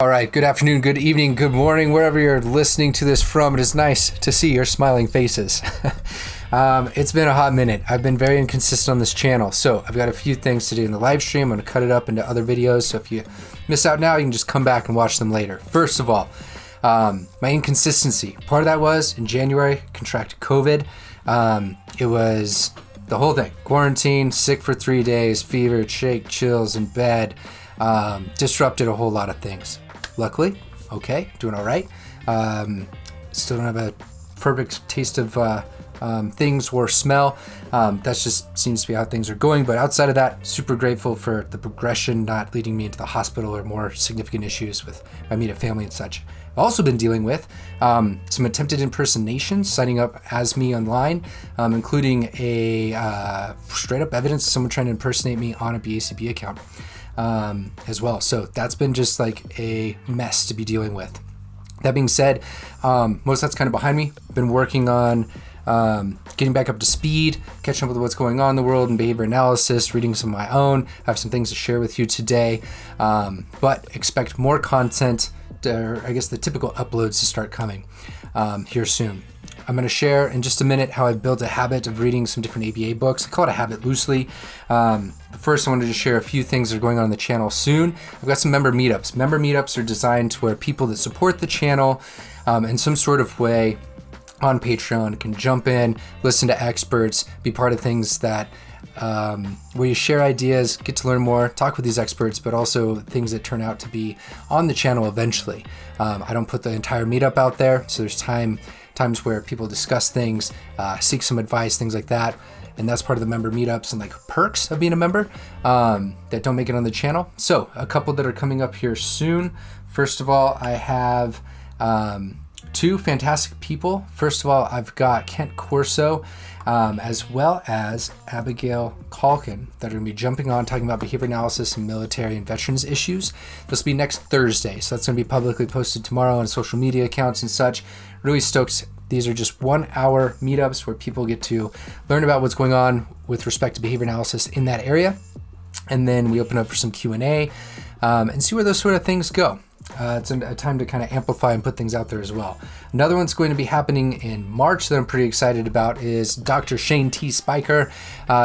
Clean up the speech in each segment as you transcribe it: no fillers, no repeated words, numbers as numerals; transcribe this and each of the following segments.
All right, good afternoon, good evening, good morning, wherever you're listening to this from. It is nice to see your smiling faces. It's been a hot minute. I've been very inconsistent on this channel, so I've got a few things to do in the live stream. I'm going to cut it up into other videos, so if you miss out now, you can just come back and watch them later. First of all, my inconsistency. Part of that was in January, contracted COVID. It was the whole thing. Quarantine, sick for 3 days, fever, shake, chills in bed. Disrupted a whole lot of things. Luckily, okay, doing all right. Still don't have a perfect taste of things or smell. That just seems to be how things are going. But outside of that, super grateful for the progression not leading me into the hospital or more significant issues with my immediate family and such. I've also been dealing with some attempted impersonations, signing up as me online, including a straight up evidence of someone trying to impersonate me on a BCBA account. As well. So that's been just like a mess to be dealing with. That being said, most of that's kind of behind me. I've been working on getting back up to speed, catching up with what's going on in the world and behavior analysis, reading some of my own. I have some things to share with you today, but expect more content, or I guess the typical uploads to start coming here soon. I'm going to share in just a minute how I built a habit of reading some different ABA books. I call it a habit loosely. But first, I wanted to share a few things that are going on the channel soon. I've got some member meetups. Member meetups are designed to where people that support the channel in some sort of way on Patreon can jump in, listen to experts, be part of things that where you share ideas, get to learn more, talk with these experts, but also things that turn out to be on the channel eventually. I don't put the entire meetup out there, so there's times where people discuss things, seek some advice, things like that. And that's part of the member meetups and like perks of being a member that don't make it on the channel. So a couple that are coming up here soon. First of all, I have two fantastic people. First of all, I've got Kent Corso as well as Abigail Calkin that are going to be jumping on talking about behavior analysis and military and veterans issues. This will be next Thursday, so that's going to be publicly posted tomorrow on social media accounts and such. Really stoked. These are just 1 hour meetups where people get to learn about what's going on with respect to behavior analysis in that area. And then we open up for some Q&A and see where those sort of things go. It's a time to kind of amplify and put things out there as well. Another one's going to be happening in March that I'm pretty excited about is Dr. Shane T. Spiker.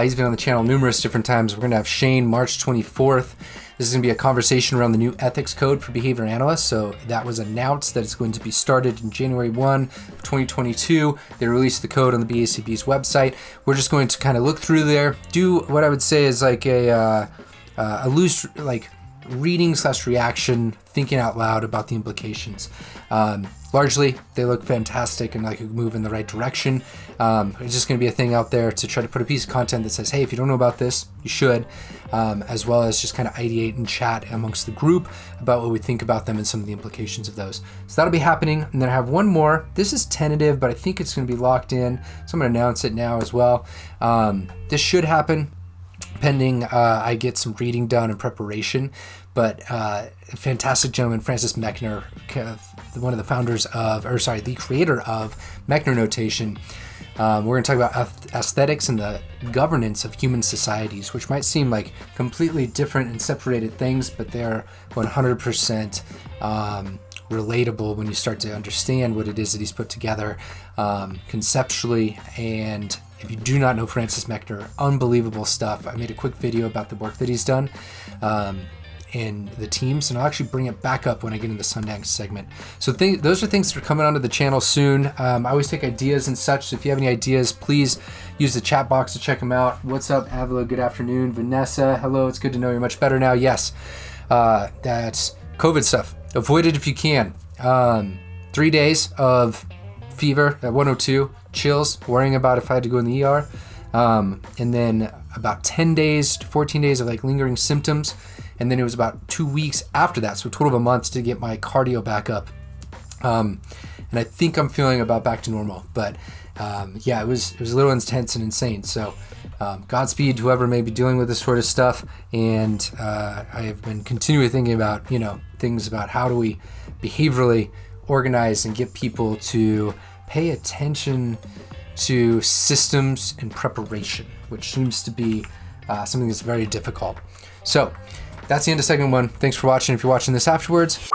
He's been on the channel numerous different times. We're going to have Shane March 24th. This is going to be a conversation around the new ethics code for behavior analysts. So that was announced that it's going to be started in January 1, 2022. They released the code on the BACB's website. We're just going to kind of look through there, do what I would say is like a loose like reading / reaction, thinking out loud about the implications. Largely, they look fantastic and like a move in the right direction. It's just going to be a thing out there to try to put a piece of content that says, hey, if you don't know about this, you should, as well as just kind of ideate and chat amongst the group about what we think about them and some of the implications of those. So that'll be happening. And then I have one more. This is tentative, but I think it's going to be locked in. So I'm going to announce it now as well. This should happen pending I get some reading done in preparation. But a fantastic gentleman, Francis Mechner, one of the founders of, the creator of Mechner notation. We're going to talk about aesthetics and the governance of human societies, which might seem like completely different and separated things, but they're 100% relatable when you start to understand what it is that he's put together conceptually. And if you do not know Francis Mechner, unbelievable stuff. I made a quick video about the work that he's done in the teams, and I'll actually bring it back up when I get into the Sundance segment. So those are things that are coming onto the channel soon. I always take ideas and such, so if you have any ideas, please use the chat box to check them out. What's up, Avila? Good afternoon. Vanessa, hello. It's good to know you're much better now. Yes, that's COVID stuff. Avoid it if you can. 3 days of fever at 102, chills, worrying about if I had to go in the ER, and then about 10 days to 14 days of like lingering symptoms. And then it was about 2 weeks after that, so a total of a month to get my cardio back up. And I think I'm feeling about back to normal. But yeah, it was a little intense and insane. So Godspeed to whoever may be dealing with this sort of stuff. And I have been continually thinking about, things about how do we behaviorally organize and get people to pay attention to systems and preparation, which seems to be something that's very difficult. So that's the end of segment 1. Thanks for watching. If you're watching this afterwards,